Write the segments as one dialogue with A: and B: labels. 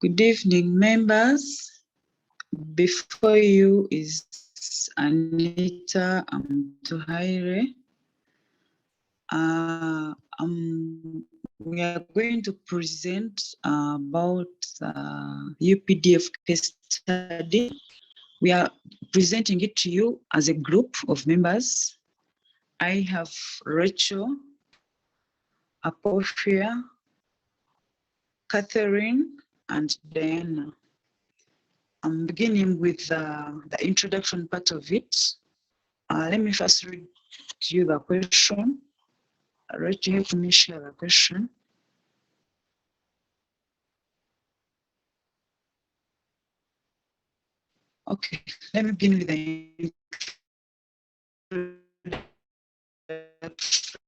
A: Good evening, members. Before you is Anita Mtuhaire. We are going to present about UPDF case study. We are presenting it to you as a group of members. I have Rachel, Apophia, Catherine, and Diana. I'm beginning with the introduction part of it. Let me first read to you the question. Rachel, help me share the question. Okay, let me begin with the introduction.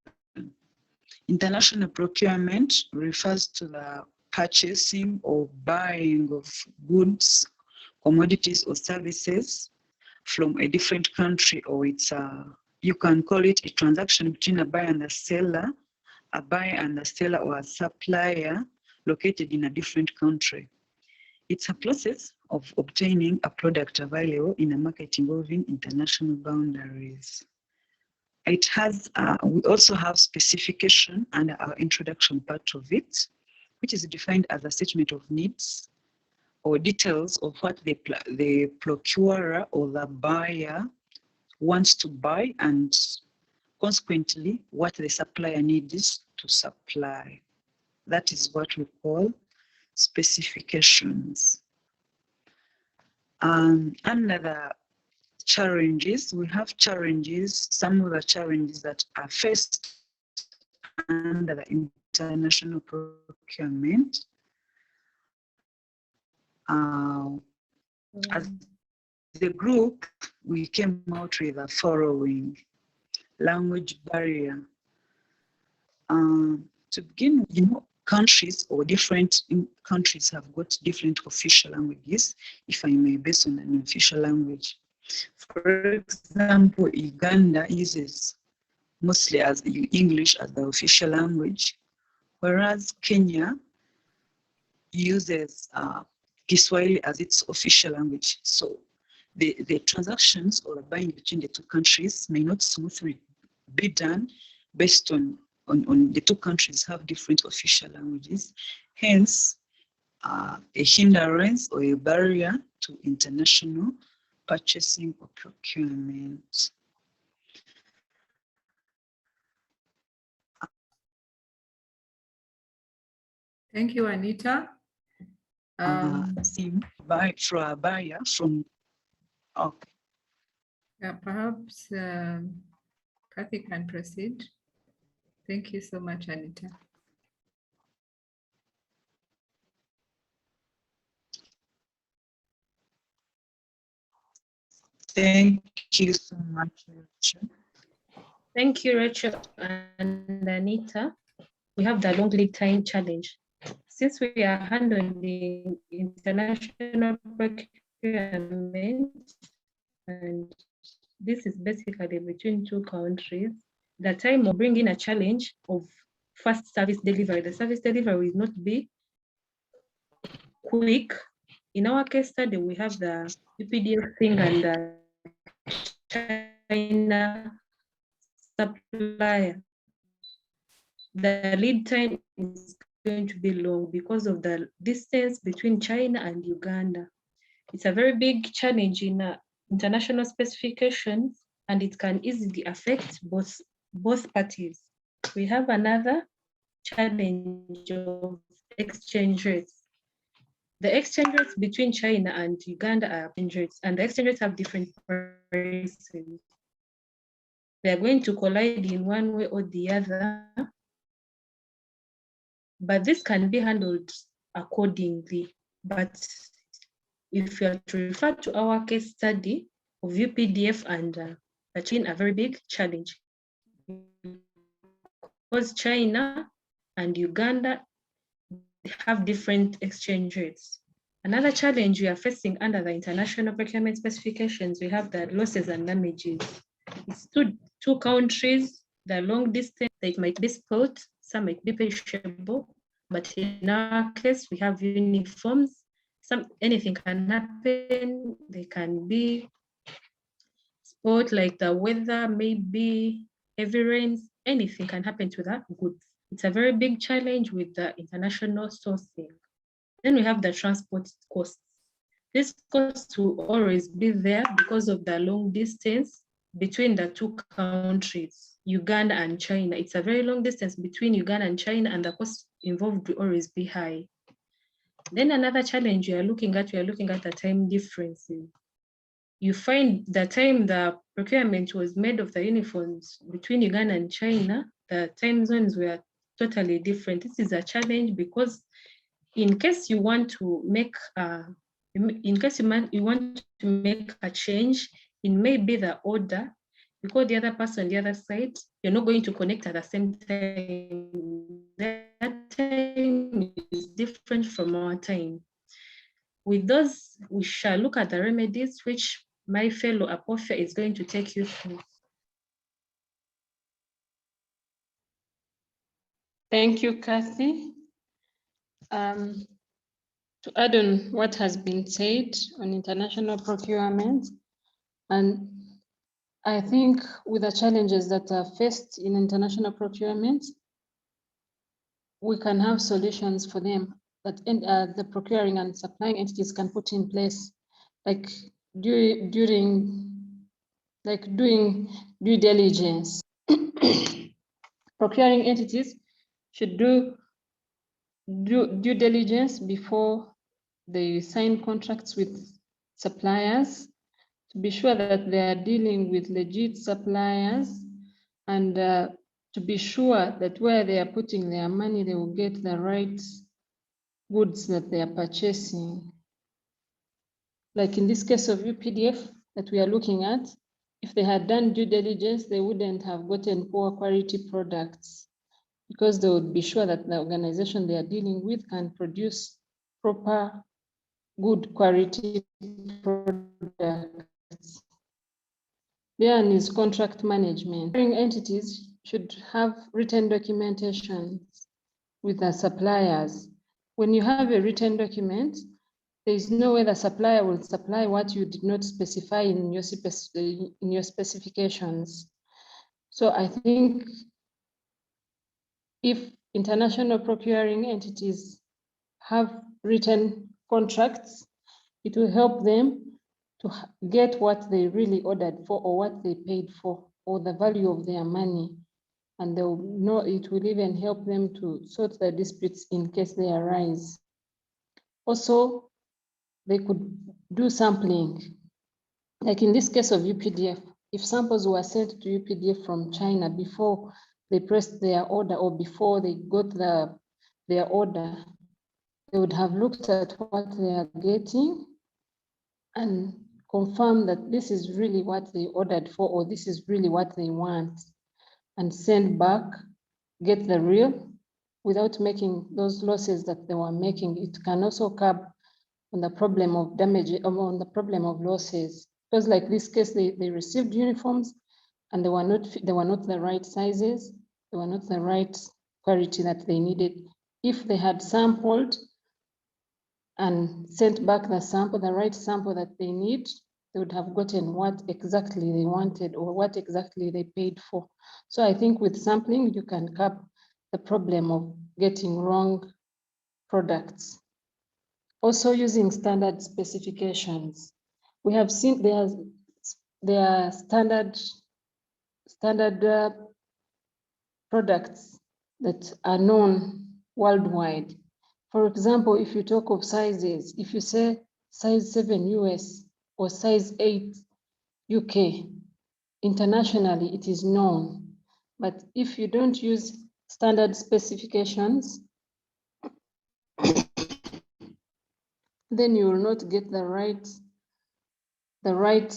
A: International procurement refers to the purchasing or buying of goods, commodities, or services from a different country, or you can call it a transaction between a buyer and a seller, or a supplier located in a different country. It's a process of obtaining a product available in a market involving international boundaries. It has, we also have specification under our introduction part of it, which is defined as a statement of needs or details of what the procurer or the buyer wants to buy, and consequently what the supplier needs to supply. That is what we call specifications. Under the challenges, we have challenges, some of the challenges that are faced under the international procurement. As the group, we came out with the following: language barrier. To begin with, countries or different countries have got different official languages, if I may, based on an official language. For example, Uganda uses mostly as English as the official language, whereas Kenya uses Kiswahili as its official language. So the transactions or the buying between the two countries may not smoothly be done based on the two countries have different official languages. Hence, a hindrance or a barrier to international purchasing or procurement.
B: Thank you, Anita.
A: For a buyer from, okay.
B: Yeah, perhaps Kathy can proceed. Thank you so much, Anita.
A: Thank you so much, Rachel.
C: Thank you, Rachel and Anita. We have the long lead time challenge. Since we are handling international procurement, and this is basically between two countries, the time will bring in a challenge of fast service delivery. The service delivery will not be quick. In our case study, we have the UPDF thing and the China supplier. The lead time is going to be long because of the distance between China and Uganda. It's a very big challenge in international specifications, and it can easily affect both parties. We have another challenge of exchange rates. The exchange rates between China and Uganda are exchange rates, and the exchange rates have different prices. They are going to collide in one way or the other, but this can be handled accordingly. But if you are to refer to our case study of UPDF and China, a very big challenge, because China and Uganda have different exchange rates. Another challenge we are facing under the international procurement specifications, we have the losses and damages. It's two countries, the long distance, they might be spot, some might be perishable, but in our case, we have uniforms anything can happen. They can be sport like the weather, maybe heavy rains, anything can happen to that goods. It's a very big challenge with the international sourcing. Then we have the transport costs. This cost will always be there because of the long distance between the two countries, Uganda and China. It's a very long distance between Uganda and China, and the cost involved will always be high. Then another challenge we are looking at the time differences. You find the time the procurement was made of the uniforms between Uganda and China, the time zones were totally different. This is a challenge because in case you want to make a change in maybe the order, you call the other person on the other side, you're not going to connect at the same time. That time is different from our time. With those, we shall look at the remedies which my fellow Apofia is going to take you through.
D: Thank you, Kathy. To add on what has been said on international procurement, and I think with the challenges that are faced in international procurement, we can have solutions for them that the procuring and supplying entities can put in place, like doing due diligence. Procuring entities should do due diligence before they sign contracts with suppliers, to be sure that they are dealing with legit suppliers, and to be sure that where they are putting their money, they will get the right goods that they are purchasing. Like in this case of UPDF that we are looking at, if they had done due diligence, they wouldn't have gotten poor quality products, because they would be sure that the organization they are dealing with can produce proper, good quality products. Then is contract management. Entities should have written documentation with the suppliers. When you have a written document, there is no way the supplier will supply what you did not specify in your specifications. So I think if international procuring entities have written contracts, it will help them to get what they really ordered for, or what they paid for, or the value of their money. And they'll know, it will even help them to sort the disputes in case they arise. Also, they could do sampling. Like in this case of UPDF, if samples were sent to UPDF from China before they pressed their order, or before they got their order, they would have looked at what they are getting and confirm that this is really what they ordered for, or this is really what they want, and send back, get the real, without making those losses that they were making. It can also curb on the problem of damage, on the problem of losses. Because like this case, they received uniforms and they were not the right sizes, they were not the right quality that they needed. If they had sampled and sent back the sample, the right sample that they need, they would have gotten what exactly they wanted, or what exactly they paid for. So I think with sampling, you can curb the problem of getting wrong products. Also using standard specifications. We have seen there are standard products that are known worldwide. For example, if you talk of sizes, if you say size 7 US or size 8 UK, internationally it is known. But if you don't use standard specifications, then you will not get the right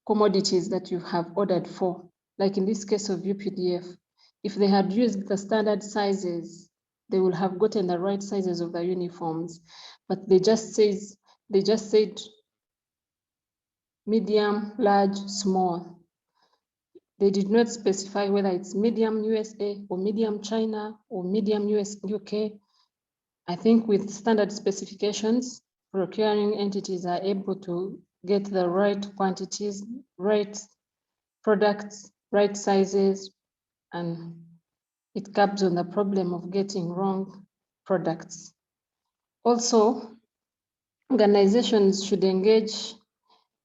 D: commodities that you have ordered for. Like in this case of UPDF, if they had used the standard sizes, they will have gotten the right sizes of the uniforms, but they just said medium, large, small. They did not specify whether it's medium USA or medium China or medium UK. I think with standard specifications, procuring entities are able to get the right quantities, right products, right sizes, and it caps on the problem of getting wrong products. Also, organizations should engage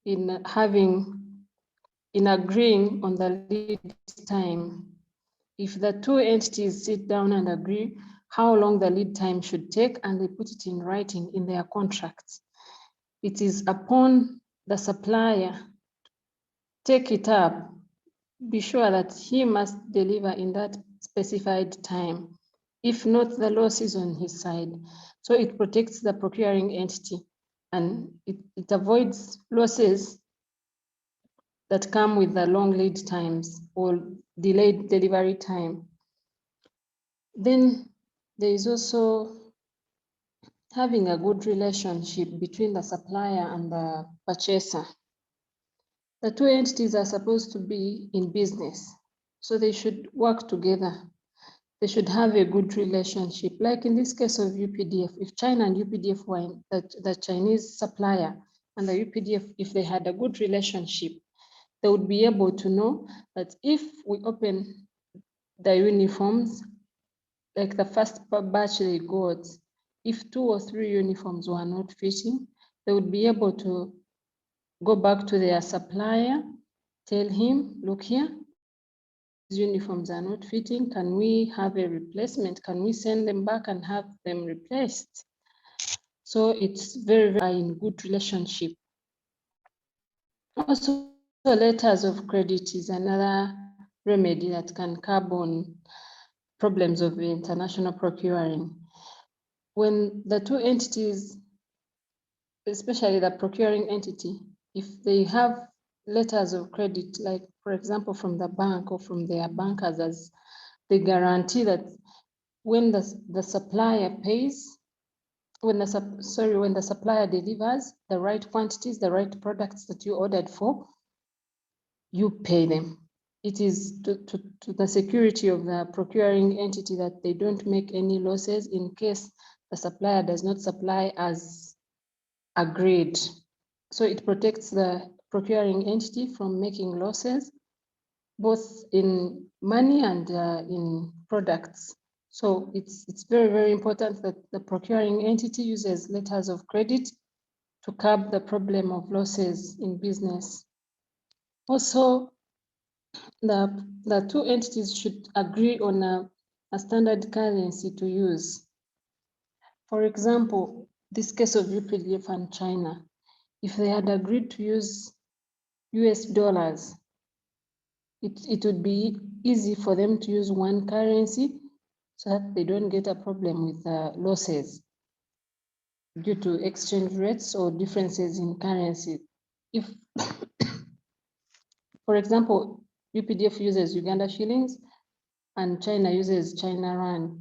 D: in agreeing on the lead time. If the two entities sit down and agree how long the lead time should take and they put it in writing in their contracts, it is upon the supplier to take it up, be sure that he must deliver in that specified time. If not, the loss is on his side. So it protects the procuring entity and it avoids losses that come with the long lead times or delayed delivery time. Then there is also having a good relationship between the supplier and the purchaser. The two entities are supposed to be in business, so they should work together. They should have a good relationship. Like in this case of UPDF, if China and UPDF were the Chinese supplier and the UPDF, if they had a good relationship, they would be able to know that if we open the uniforms, like the first batch they got, if 2 or 3 uniforms were not fitting, they would be able to go back to their supplier, tell him, look here, these uniforms are not fitting. Can we have a replacement? Can we send them back and have them replaced? So it's very, very in good relationship. Also, letters of credit is another remedy that can curb on problems of international procuring. When the two entities, especially the procuring entity, if they have letters of credit, like for example, from the bank or from their bankers, as they guarantee that when the supplier pays, when the supplier delivers the right quantities, the right products that you ordered for, you pay them. It is to the security of the procuring entity that they don't make any losses in case the supplier does not supply as agreed. So it protects the procuring entity from making losses, both in money and in products. So it's very, very important that the procuring entity uses letters of credit to curb the problem of losses in business. Also, the two entities should agree on a standard currency to use. For example, this case of UPDF and China, if they had agreed to use US dollars, it would be easy for them to use one currency so that they don't get a problem with losses due to exchange rates or differences in currency. If, for example, UPDF uses Uganda shillings and China uses China rand,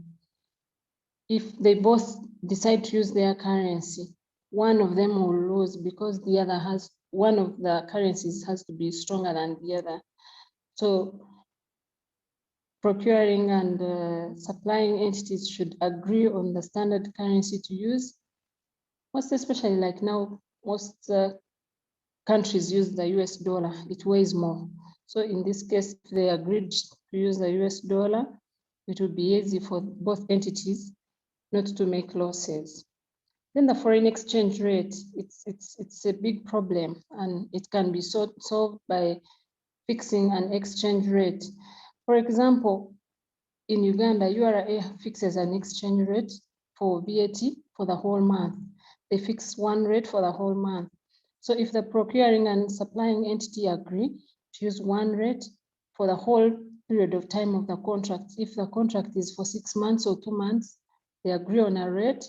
D: if they both decide to use their currency, one of them will lose because the other has, one of the currencies has to be stronger than the other. So procuring and supplying entities should agree on the standard currency to use. Most especially like now, most countries use the US dollar, it weighs more. So in this case, if they agreed to use the US dollar, it would be easy for both entities not to make losses. Then the foreign exchange rate, it's a big problem and it can be solved by fixing an exchange rate. For example, in Uganda, URA fixes an exchange rate for VAT for the whole month. They fix one rate for the whole month. So if the procuring and supplying entity agree to use one rate for the whole period of time of the contract, if the contract is for 6 months or 2 months, they agree on a rate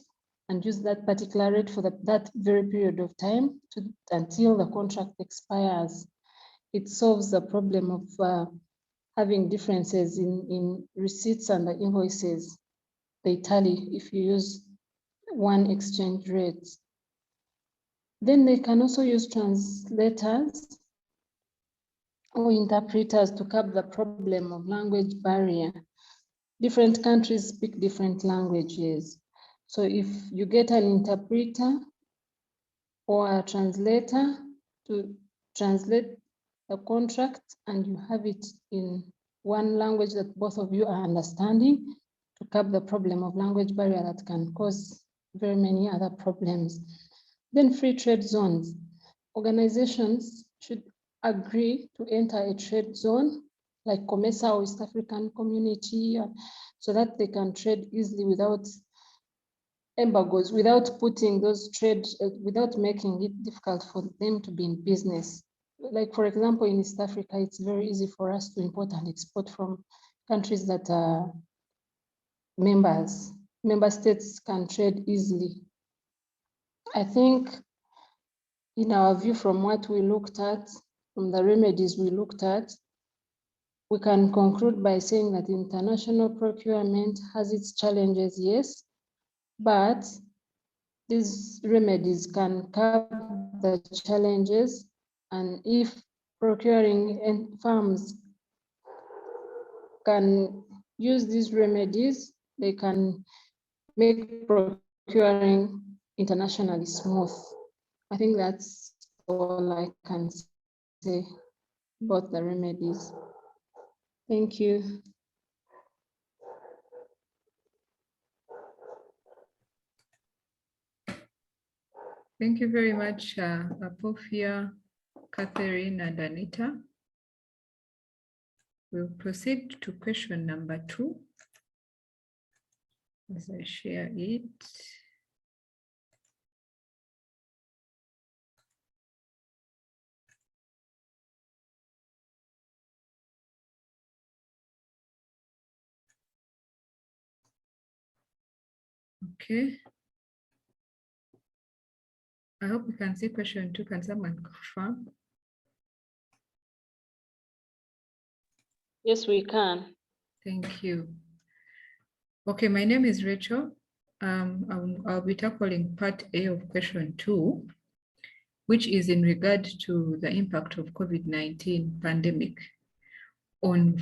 D: and use that particular rate for that very period of time until the contract expires. It solves the problem of having differences in receipts and the invoices. They tally if you use one exchange rate. Then they can also use translators or interpreters to curb the problem of language barrier. Different countries speak different languages. So if you get an interpreter or a translator to translate the contract and you have it in one language that both of you are understanding to curb the problem of language barrier that can cause very many other problems. Then free trade zones. Organizations should agree to enter a trade zone like COMESA or East African Community so that they can trade easily without embargoes, without putting those trade, without making it difficult for them to be in business. Like for example, in East Africa, it's very easy for us to import and export from countries that are members. Member states can trade easily. I think in our view from what we looked at, from the remedies we looked at, we can conclude by saying that international procurement has its challenges, yes, but these remedies can curb the challenges, and if procuring firms can use these remedies, they can make procuring internationally smooth. I think that's all I can say about the remedies. Thank you.
B: Thank you very much, Apofia, Catherine, and Anita. We'll proceed to question number 2 as I share it. Okay. I hope we can see question 2. Can someone confirm?
D: Yes, we can.
B: Thank you. Okay, my name is Rachel. I'll be tackling part A of question 2, which is in regard to the impact of COVID-19 pandemic on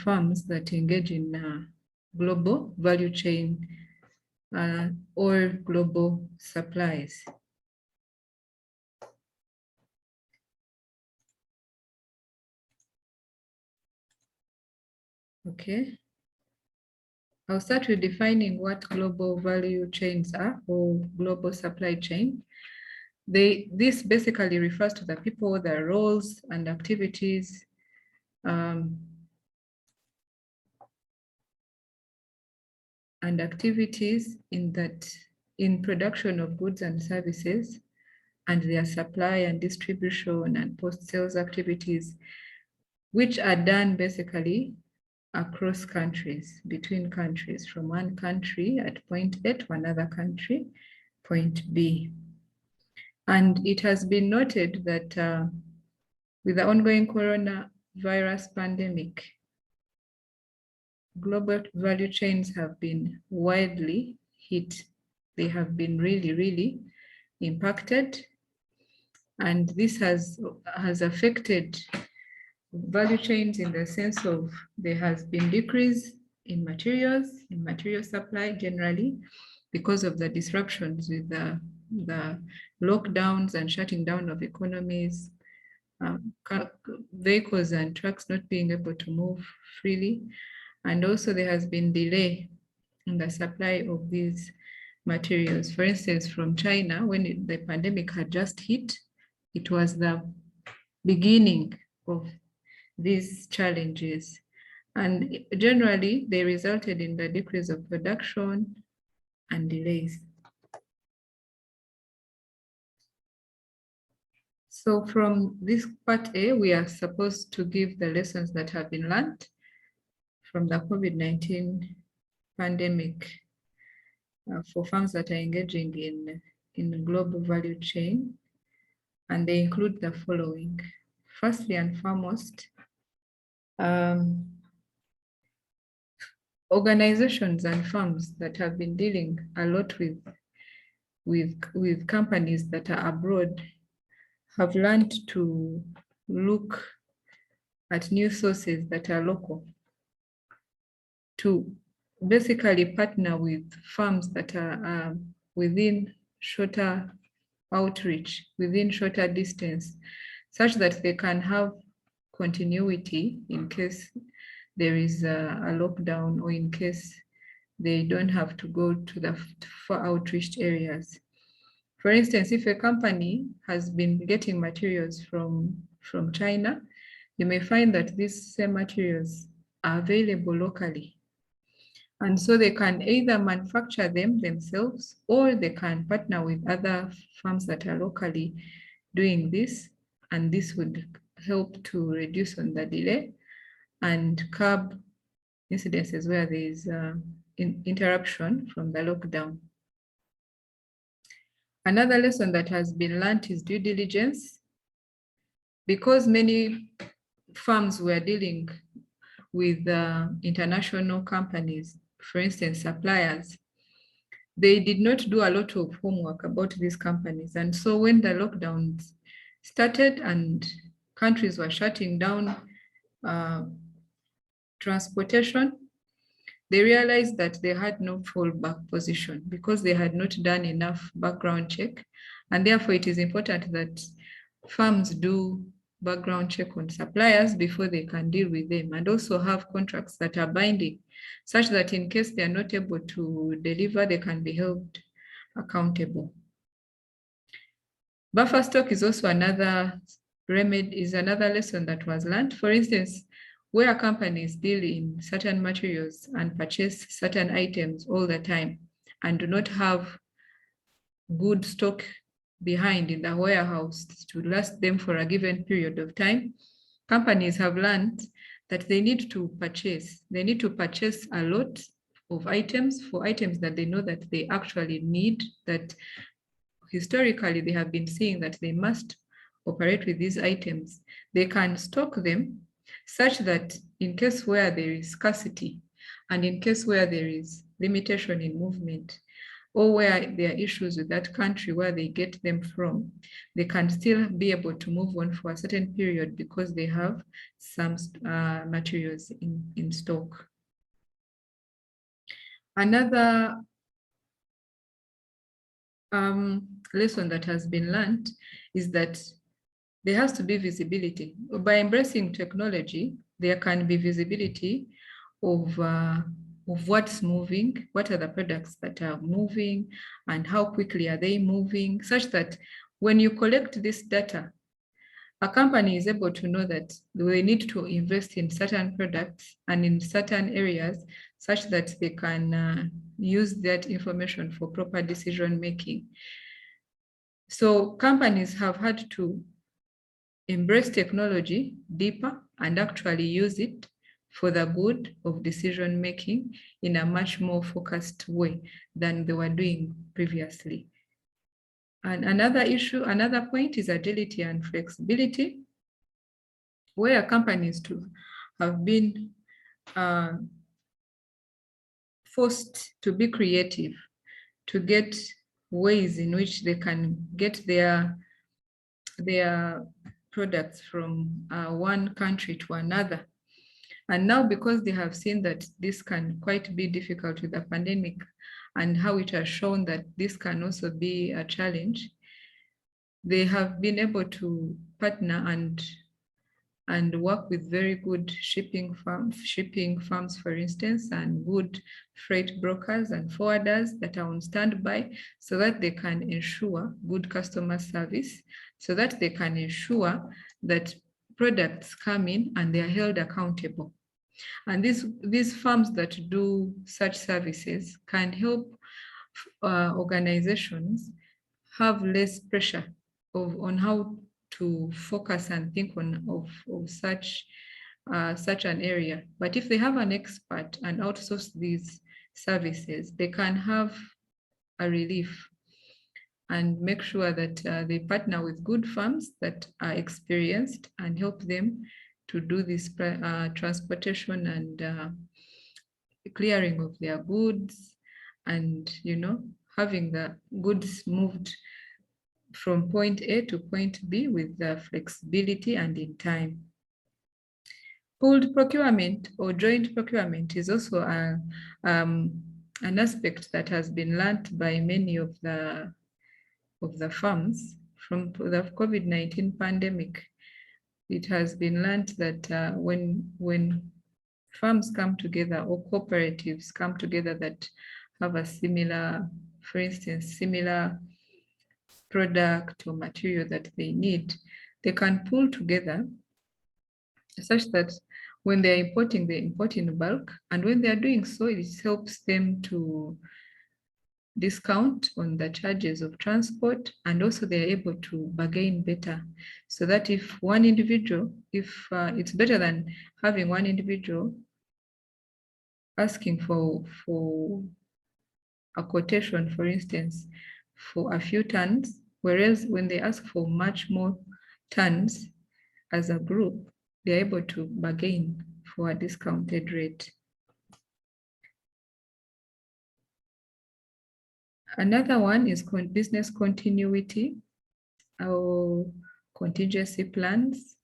B: firms that engage in global value chain or global supplies. Okay. I'll start with defining what global value chains are, or global supply chain. This basically refers to the people, their roles and activities in production of goods and services, and their supply and distribution and post-sales activities, which are done basically across countries, between countries, from one country at point A to another country, point B. And it has been noted that with the ongoing coronavirus pandemic, global value chains have been widely hit. They have been really, really impacted. And this has affected value chains in the sense of there has been decrease in material supply generally, because of the disruptions with the lockdowns and shutting down of economies, vehicles and trucks not being able to move freely. And also there has been delay in the supply of these materials. For instance, from China, when the pandemic had just hit, it was the beginning of these challenges. And generally, they resulted in the decrease of production and delays. So from this part A, we are supposed to give the lessons that have been learned from the COVID-19 pandemic for firms that are engaging in the global value chain. And they include the following. Firstly and foremost, organizations and firms that have been dealing a lot with companies that are abroad have learned to look at new sources that are local to basically partner with farms that are within shorter outreach, within shorter distance, such that they can have continuity in case there is a lockdown, or in case they don't have to go to the far outreached areas. For instance, if a company has been getting materials from China, you may find that these same materials are available locally. And so they can either manufacture them themselves, or they can partner with other farms that are locally doing this. And this would help to reduce on the delay and curb incidences where there is interruption from the lockdown. Another lesson that has been learned is due diligence. Because many farms were dealing with international companies, for instance, suppliers, they did not do a lot of homework about these companies. And so when the lockdowns started and countries were shutting down transportation, they realized that they had no fallback position because they had not done enough background check. And therefore, it is important that firms do background check on suppliers before they can deal with them, and also have contracts that are binding, such that in case they are not able to deliver, they can be held accountable. Buffer stock is also another remedy, is another lesson that was learned. For instance, where companies deal in certain materials and purchase certain items all the time and do not have good stock behind in the warehouse to last them for a given period of time, companies have learned that they need to purchase. They need to purchase a lot of items for items that they know that they actually need, that historically they have been seeing that they must operate with these items. They can stock them such that in case where there is scarcity and in case where there is limitation in movement, or where there are issues with that country where they get them from, they can still be able to move on for a certain period because they have some materials in stock. Another lesson that has been learned is that there has to be visibility. By embracing technology, there can be visibility of what's moving, what are the products that are moving, and how quickly are they moving, such that when you collect this data, a company is able to know that they need to invest in certain products and in certain areas, such that they can use that information for proper decision making. So companies have had to embrace technology deeper and actually use it for the good of decision making in a much more focused way than they were doing previously. And another issue, another point is agility and flexibility, where companies have been forced to be creative, to get ways in which they can get their products from one country to another. And now, because they have seen that this can quite be difficult with the pandemic and how it has shown that this can also be a challenge, they have been able to partner and work with very good shipping firms, for instance, and good freight brokers and forwarders that are on standby, so that they can ensure good customer service, so that they can ensure that products come in and they are held accountable. And these firms that do such services can help organizations have less pressure on how to focus and think of such an area. But if they have an expert and outsource these services, they can have a relief and make sure that they partner with good firms that are experienced and help them to do this transportation and clearing of their goods, and having the goods moved from point A to point B with the flexibility and in time. Pooled procurement or joint procurement is also an aspect that has been learnt by many of the farms from the COVID-19 pandemic. It has been learnt that when farms come together or cooperatives come together that have a similar, for instance, similar product or material that they need, they can pull together such that when they're importing, they import in bulk. And when they are doing so, it helps them to discount on the charges of transport, and also they're able to bargain better. So that if one individual, it's better than having one individual asking for a quotation, for instance, for a few tons, whereas when they ask for much more tons as a group, they're able to bargain for a discounted rate. Another one is business continuity or contingency plans.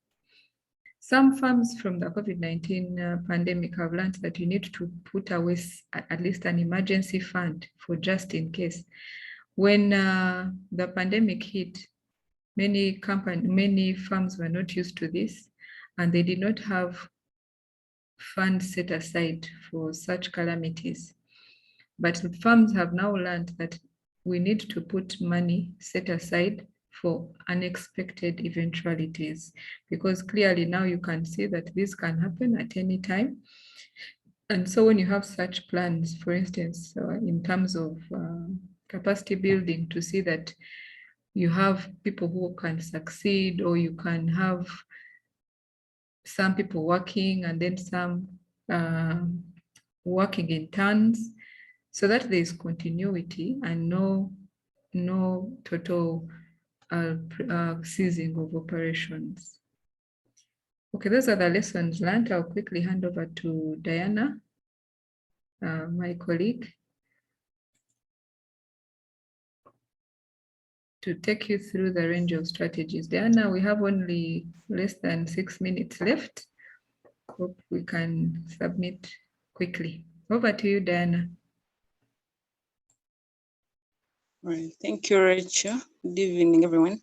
B: Some firms from the COVID-19 pandemic have learned that you need to put away at least an emergency fund for just in case. When the pandemic hit, many firms were not used to this, and they did not have funds set aside for such calamities. But firms have now learned that we need to put money set aside for unexpected eventualities, because clearly now you can see that this can happen at any time. And so when you have such plans, for instance, in terms of capacity building, to see that you have people who can succeed, or you can have some people working and then some working in turns, so that there is continuity and no total ceasing of operations. Okay, those are the lessons learned. I'll quickly hand over to Diana, my colleague, to take you through the range of strategies. Diana, we have only less than 6 minutes left. Hope we can submit quickly. Over to you, Diana.
E: All right, thank you, Rachel. Good evening, everyone.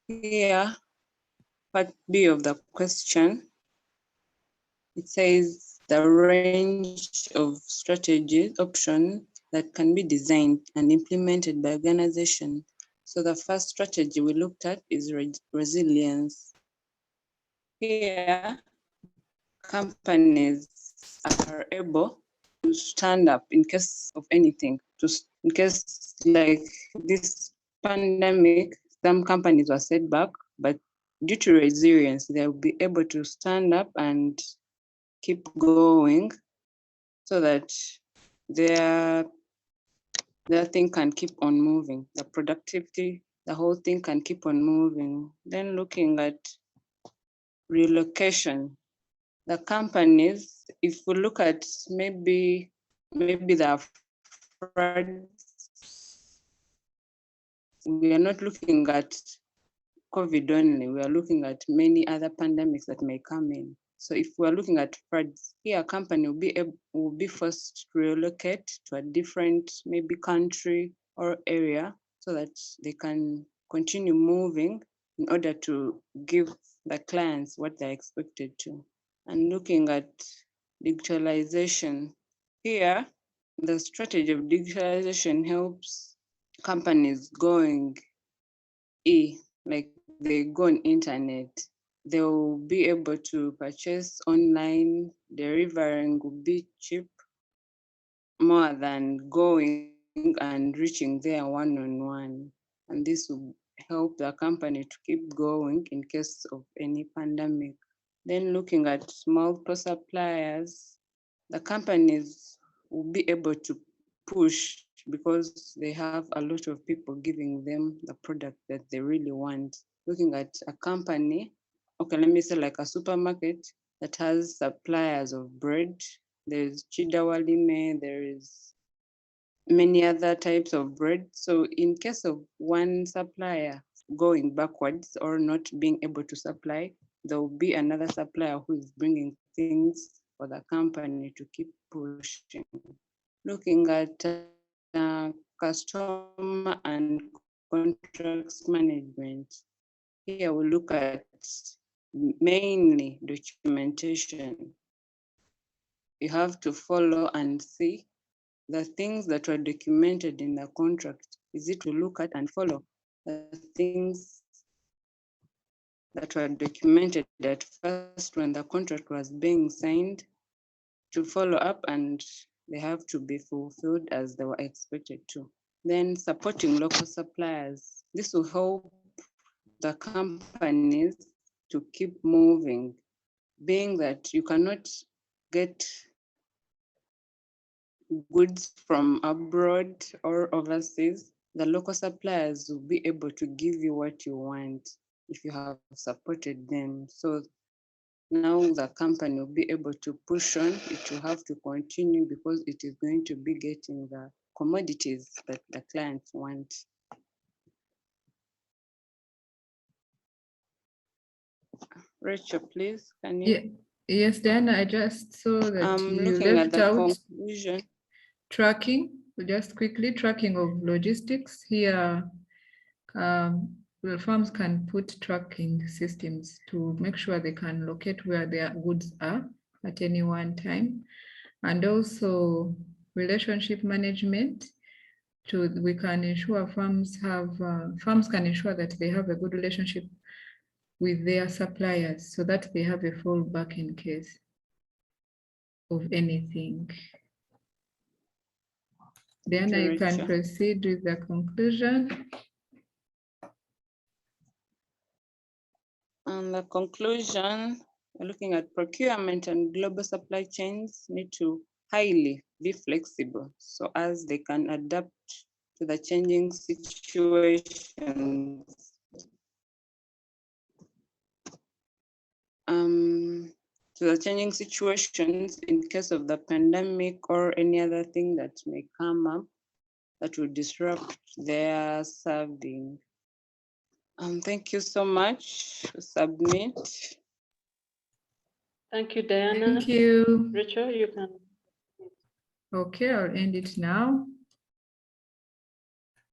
E: Here, part B of the question, it says the range of strategies, options that can be designed and implemented by organization. So the first strategy we looked at is resilience. Here, companies are able to stand up in case of anything. In case like this pandemic, some companies were set back, but due to resilience, they'll be able to stand up and keep going so that their thing can keep on moving. The productivity, the whole thing can keep on moving. Then looking at relocation, the companies, if we look at maybe the floods, we are not looking at COVID only, we are looking at many other pandemics that may come in. So if we're looking at floods, here a company will be forced to relocate to a different maybe country or area so that they can continue moving in order to give the clients what they're expected to. And looking at digitalization, here the strategy of digitalization helps companies going like they go on internet. They'll be able to purchase online, delivering will be cheap more than going and reaching there one-on-one. And this will help the company to keep going in case of any pandemic. Then looking at multiple suppliers, the companies will be able to push because they have a lot of people giving them the product that they really want. Looking at a company, okay, let me say like a supermarket that has suppliers of bread. There's Chidawalime, there is many other types of bread. So in case of one supplier going backwards or not being able to supply, there will be another supplier who is bringing things for the company to keep pushing. Looking at customer and contracts management, here we look at mainly documentation. You have to follow and see the things that were documented in the contract. Is it to look at and follow the things that were documented at first when the contract was being signed, to follow up, and they have to be fulfilled as they were expected to. Then supporting local suppliers. This will help the companies to keep moving, being that you cannot get goods from abroad or overseas. The local suppliers will be able to give you what you want if you have supported them. So now the company will be able to push on. It will have to continue because it is going to be getting the commodities that the clients want. Rachel, please, can you?
B: Yeah. Yes, Diana, I just saw that
E: I'm
B: you
E: looking at
B: left
E: the
B: out
E: conclusion.
B: tracking, just quickly, tracking of logistics. Here, the firms can put tracking systems to make sure they can locate where their goods are at any one time. And also relationship management. We can ensure firms can ensure that they have a good relationship with their suppliers so that they have a fallback in case of anything. Then I can
E: Rachel.
B: proceed with the conclusion.
E: And the conclusion, we're looking at procurement and global supply chains need to highly be flexible so as they can adapt to the changing situations. To the changing situations in case of the pandemic or any other thing that may come up that will disrupt their serving. Thank you so much. Submit.
D: Thank you, Diana.
B: Thank you.
D: Rachel, you can.
B: Okay, I'll end it now.